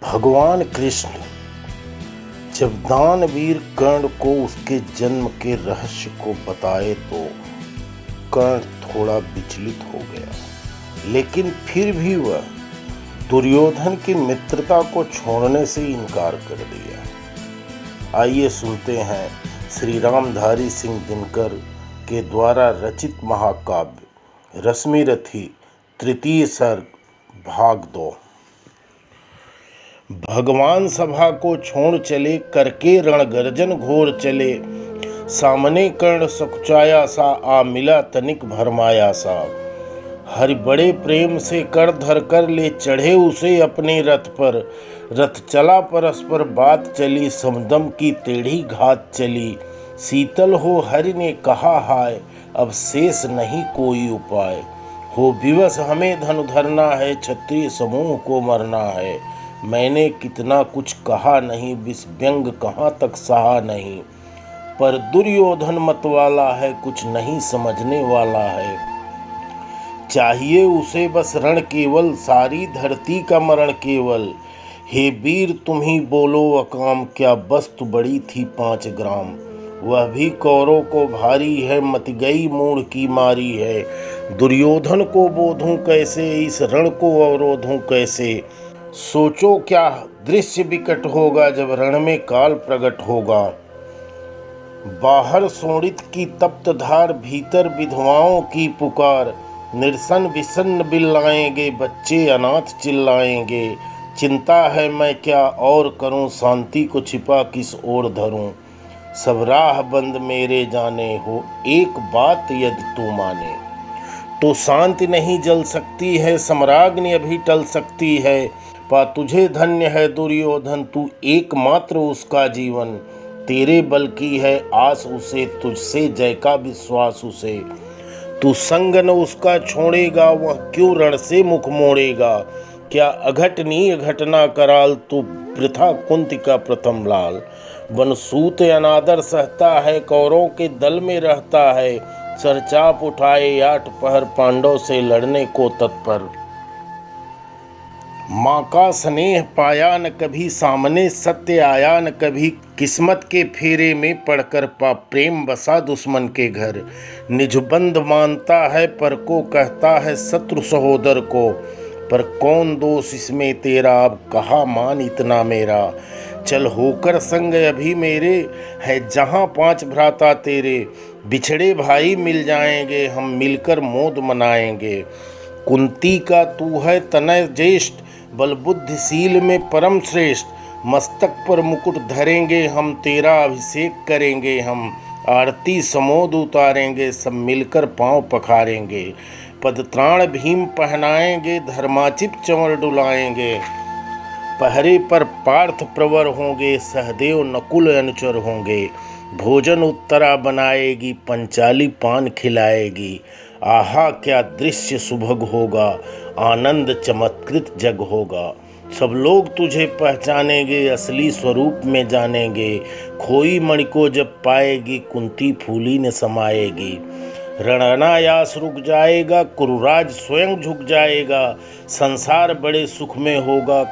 भगवान कृष्ण जब दानवीर कर्ण को उसके जन्म के रहस्य को बताए तो कर्ण थोड़ा विचलित हो गया, लेकिन फिर भी वह दुर्योधन की मित्रता को छोड़ने से इनकार कर दिया। आइए सुनते हैं श्री रामधारी सिंह दिनकर के द्वारा रचित महाकाव्य रश्मिरथी तृतीय सर्ग भाग 2। भगवान सभा को छोड़ चले, करके रणगर्जन घोर चले। सामने कर्ण सकुचाया सा, आ मिला तनिक भरमाया सा। हरि बड़े प्रेम से कर धर कर ले चढ़े उसे अपने रथ पर। रथ चला परस्पर बात चली, समदम की टेढ़ी घात चली। शीतल हो हरि ने कहा हाय, अब शेष नहीं कोई उपाय। हो विवश हमें धनु धरना है, क्षत्रिय समूह को मरना है। मैंने कितना कुछ कहा नहीं, विष व्यंग कहाँ तक सहा नहीं। पर दुर्योधन मतवाला है, कुछ नहीं समझने वाला है। चाहिए उसे बस रण केवल, सारी धरती का मरण केवल। हे वीर तुम ही बोलो अकाम, क्या वस्तु बड़ी थी 5 ग्राम। वह भी कौरों को भारी है, मत गई मूढ़ की मारी है। दुर्योधन को बोधूं कैसे, इस रण को अवरोधूं कैसे। सोचो क्या दृश्य विकट होगा, जब रण में काल प्रकट होगा। बाहर सोणित की तप्त धार, भीतर विधवाओं की पुकार। निर्सन विषन्न बिल्लाएंगे, बच्चे अनाथ चिल्लाएंगे। चिंता है मैं क्या और करूं, शांति को छिपा किस ओर धरूं। सब राह बंद मेरे जाने, हो एक बात यदि तू माने। तो शांति नहीं जल सकती है, सम्राग्नि अभी टल सकती है। पा तुझे धन्य है दुर्योधन, तू एकमात्र उसका जीवन। तेरे बल की है आस उसे, तुझसे जय का विश्वास उसे। तू संग न उसका छोड़ेगा, वह क्यों रण से मुख मोड़ेगा। क्या अघटनीय घटना कराल, तू वृथा कुंती का प्रथम लाल। बनसूत अनादर सहता है, कौरों के दल में रहता है। सरचाप उठाए 8 पहर, पांडव से लड़ने को तत्पर। माँ का स्नेह पाया न कभी, सामने सत्य आया न कभी। किस्मत के फेरे में पड़कर पा प्रेम बसा दुश्मन के घर। निजबंध मानता है पर को कहता है शत्रु सहोदर को। पर कौन दोष इसमें तेरा, अब कहा मान इतना मेरा। चल होकर संग अभी मेरे, है जहाँ 5 भ्राता तेरे। बिछड़े भाई मिल जाएंगे, हम मिलकर मोद मनाएंगे। कुंती का तू है तनय ज्येष्ठ, बल बुद्धिशील में परम श्रेष्ठ। मस्तक पर मुकुट धरेंगे हम, तेरा अभिषेक करेंगे हम। आरती समोद उतारेंगे, सब मिलकर पांव पखारेंगे। पदत्राण भीम पहनाएंगे, धर्माचित चंवर डुलाएंगे। पहरे पर पार्थ प्रवर होंगे, सहदेव नकुल अनुचर होंगे। भोजन उत्तरा बनाएगी, पंचाली पान खिलाएगी। आहा क्या दृश्य सुभग होगा, आनंद चमत्कृत जग होगा। सब लोग तुझे पहचानेंगे, असली स्वरूप में जानेंगे। खोई मणि को जब पाएगी, कुंती फूली न समाएगी। रणनायास रुक जाएगा, कुरुराज स्वयं झुक जाएगा। संसार बड़े सुख में होगा,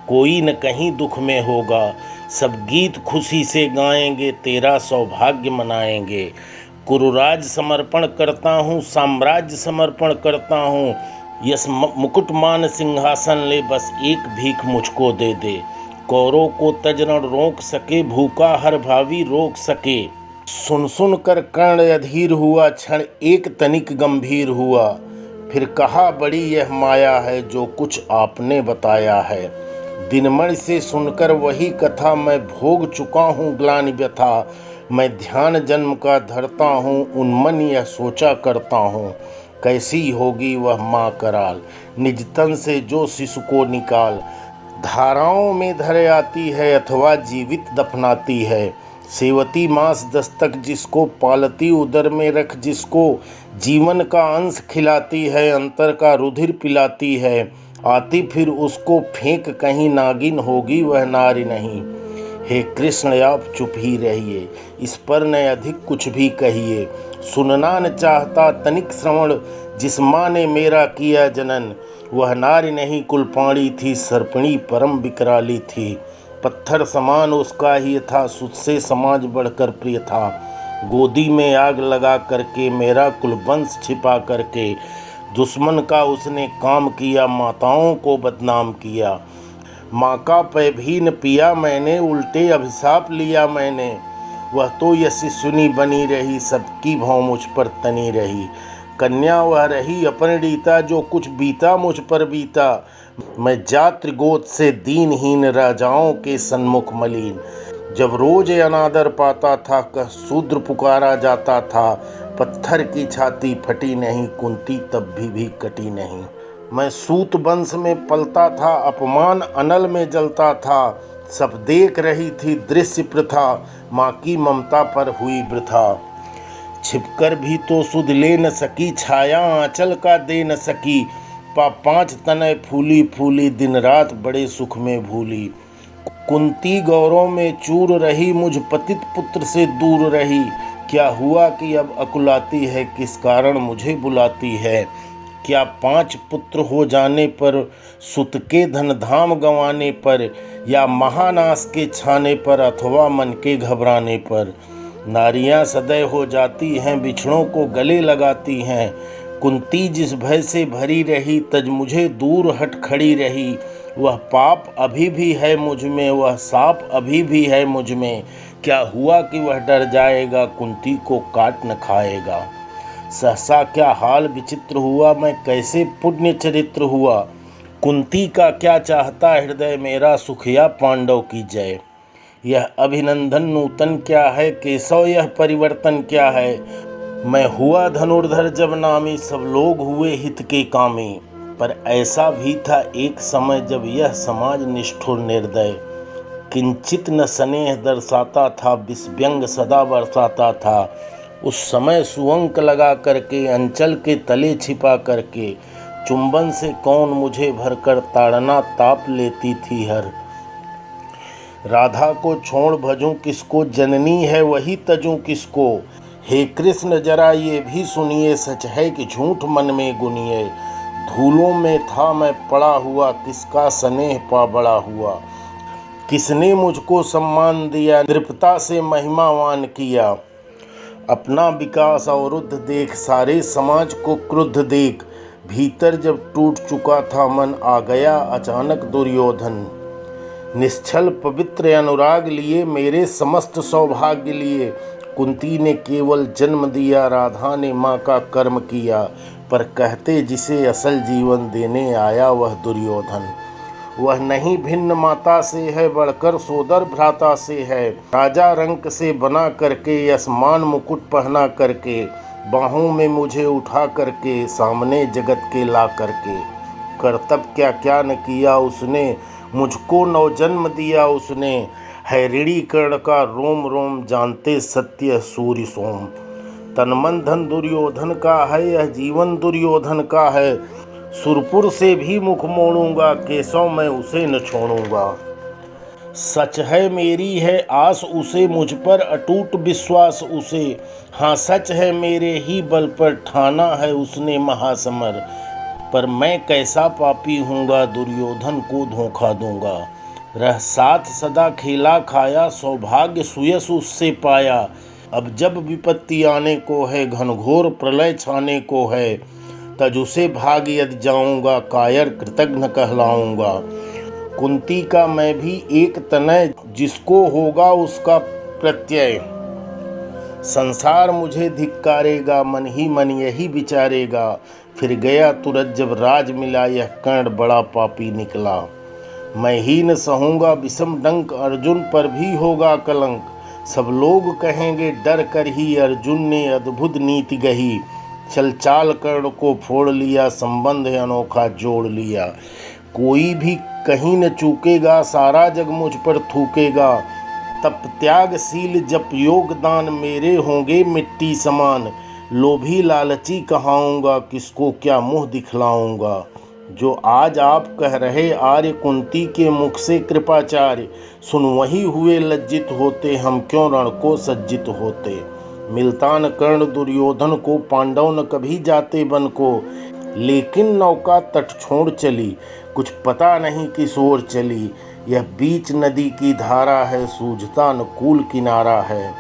कोई न कहीं दुख में होगा। सब गीत खुशी से गाएंगे, तेरा सौभाग्य मनाएंगे। कुरुराज समर्पण करता हूँ, साम्राज्य समर्पण करता हूँ। यस मुकुट मान सिंहासन ले, बस एक भीख मुझको दे दे। कौरों को तजरण रोक सके, भूखा हर भावी रोक सके। सुन सुन कर कर्ण अधीर हुआ, क्षण एक तनिक गंभीर हुआ। फिर कहा बड़ी यह माया है, जो कुछ आपने बताया है। दिनमणि से सुनकर वही कथा, मैं भोग चुका हूँ ग्लानि व्यथा। मैं ध्यान जन्म का धरता हूँ, उन्मन यह सोचा करता हूँ। कैसी होगी वह माँ कराल, निज तन से जो शिशु को निकाल। धाराओं में धर आती है, अथवा जीवित दफनाती है। सेवती मांस दस्तक जिसको, पालती उदर में रख जिसको। जीवन का अंश खिलाती है, अंतर का रुधिर पिलाती है। आती फिर उसको फेंक कहीं, नागिन होगी वह नारी नहीं। हे कृष्ण आप चुप ही रहिए, इस पर न अधिक कुछ भी कहिए। सुनना न चाहता तनिक श्रवण, जिस माँ ने मेरा किया जनन। वह नारी नहीं कुलपाणी थी, सर्पिणी परम विकराली थी। पत्थर समान उसका ही था, सुत समाज बढ़कर प्रिय था। गोदी में आग लगा करके मेरा कुलवंश छिपा करके दुश्मन का उसने काम किया, माताओं को बदनाम किया। माँ का पै भी न पिया मैंने, उल्टे अभिशाप लिया मैंने। वह तो यशस्विनी बनी रही, सबकी भौं मुझ पर तनी रही। कन्या वह रही अपरिणीता, जो कुछ बीता मुझ पर बीता। मैं जात्र गोत्र से दीनहीन, राजाओं के सन्मुख मलिन। जब रोज अनादर पाता था, कह शूद्र पुकारा जाता था। पत्थर की छाती फटी नहीं, कुंती तब भी कटी नहीं। मैं सूत वंश में पलता था, अपमान अनल में जलता था। सब देख रही थी दृश्य प्रथा, माँ की ममता पर हुई वृथा। छिपकर भी तो सुध ले न सकी, छाया आंचल का दे न सकी। पांच तनय फूली फूली, दिन रात बड़े सुख में भूली। कुंती गौरव में चूर रही, मुझ पतित पुत्र से दूर रही। क्या हुआ कि अब अकुलाती है, किस कारण मुझे बुलाती है। क्या 5 पुत्र हो जाने पर, सुत के धन धाम गंवाने पर, या महानाश के छाने पर, अथवा मन के घबराने पर। नारियां सदैव हो जाती हैं, बिछड़ों को गले लगाती हैं। कुंती जिस भय से भरी रही, तज मुझे दूर हट खड़ी रही। वह पाप अभी भी है मुझ में, वह साप अभी भी है मुझ में। क्या हुआ कि वह डर जाएगा, कुंती को काट न खाएगा। सहसा क्या हाल विचित्र हुआ, मैं कैसे पुण्य चरित्र हुआ। कुंती का क्या चाहता हृदय मेरा, सुखिया पांडव की जय। यह अभिनंदन नूतन क्या है, केशव यह परिवर्तन क्या है। मैं हुआ धनुर्धर जब नामी, सब लोग हुए हित के कामी। पर ऐसा भी था एक समय, जब यह समाज निष्ठुर निर्दय। किंचित न स्नेह दर्शाता था, विषव्यंग सदा बरसाता था। उस समय सुअंक लगा करके, अंचल के तले छिपा करके, चुंबन से कौन मुझे भरकर ताड़ना ताप लेती थी हर। राधा को छोड़ भजूं किसको, जननी है वही तजूं किसको। हे कृष्ण जरा ये भी सुनिए, सच है कि झूठ मन में गुनिए। धूलों में था मैं पड़ा हुआ, किसका स्नेह पा बड़ा हुआ। किसने मुझको सम्मान दिया, नृपता से महिमावान किया। अपना विकास अवरुद्ध देख, सारे समाज को क्रुद्ध देख। भीतर जब टूट चुका था मन, आ गया अचानक दुर्योधन। निश्चल पवित्र अनुराग लिए, मेरे समस्त सौभाग्य लिए। कुंती ने केवल जन्म दिया, राधा ने माँ का कर्म किया। पर कहते जिसे असल जीवन देने आया वह दुर्योधन। वह नहीं भिन्न माता से है, बढ़कर सोदर भ्राता से है। राजा रंक से बना करके, आसमान मुकुट पहना करके, बाहों में मुझे उठा करके, सामने जगत के ला करके। कर्तव्य क्या क्या न किया उसने, मुझको नवजन्म दिया उसने। है ऋणी कर्ण का रोम रोम, जानते सत्य सूर्य सोम। तन मन धन दुर्योधन का है, यह जीवन दुर्योधन का है। सुरपुर से भी मुख मोड़ूंगा, केशव मैं उसे न छोड़ूंगा। सच है मेरी है आस उसे, मुझ पर अटूट विश्वास उसे। हाँ सच है मेरे ही बल पर, ठाना है उसने महासमर। पर मैं कैसा पापी हूँगा, दुर्योधन को धोखा दूंगा। रह साथ सदा खेला खाया, सौभाग्य सुयस उससे पाया। अब जब विपत्ति आने को है, घनघोर प्रलय छाने को है, तज उसे भाग यदि जाऊंगा, कायर कृतघ्न कहलाऊंगा। कुंती का मैं भी एक तनय, जिसको होगा उसका प्रत्यय। संसार मुझे धिक्कारेगा, मन ही मन यही विचारेगा। फिर गया तुरंत जब राज मिला, यह कर्ण बड़ा पापी निकला। मैं ही न सहूंगा विषम डंक, अर्जुन पर भी होगा कलंक। सब लोग कहेंगे डर कर ही, अर्जुन ने अद्भुत नीति गही। चल चाल कर्ण को फोड़ लिया, संबंध अनोखा जोड़ लिया। कोई भी कहीं न चूकेगा, सारा जग मुझ पर थूकेगा। तप त्यागशील जप योगदान, मेरे होंगे मिट्टी समान। लोभी लालची कहाऊंगा, किसको क्या मुँह दिखलाऊंगा। जो आज आप कह रहे आर्य, कुंती के मुख से कृपाचार्य। सुन वही हुए लज्जित होते, हम क्यों रण को सज्जित होते। मिलता न कर्ण दुर्योधन को, पांडव न कभी जाते बन को। लेकिन नौका तट छोड़ चली, कुछ पता नहीं किस ओर चली। यह बीच नदी की धारा है, सूझता अनुकूल किनारा है।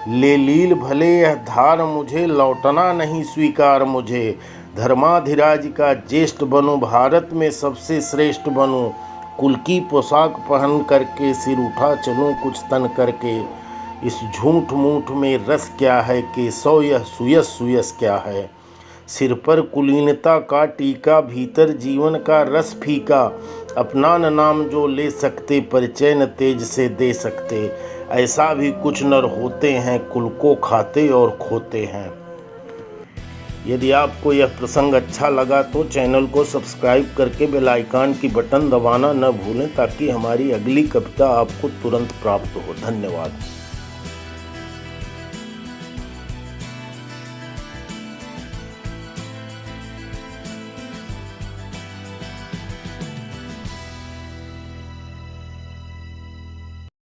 ले लील भले यह धार मुझे, लौटना नहीं स्वीकार मुझे। धर्माधिराज का ज्येष्ठ बनूं, भारत में सबसे श्रेष्ठ बनूं। कुल की पोशाक पहन करके सिर उठा चलूं कुछ तन करके। इस झूठ मूठ में रस क्या है, केशव यह सुयस सुयस क्या है। सिर पर कुलीनता का टीका, भीतर जीवन का रस फीका। अपना न नाम जो ले सकते, परिचय न तेज से दे सकते। ऐसा भी कुछ नर होते हैं, कुल को खाते और खोते हैं। यदि आपको यह प्रसंग अच्छा लगा तो चैनल को सब्सक्राइब करके बेल आइकन की बटन दबाना न भूलें, ताकि हमारी अगली कविता आपको तुरंत प्राप्त हो। धन्यवाद।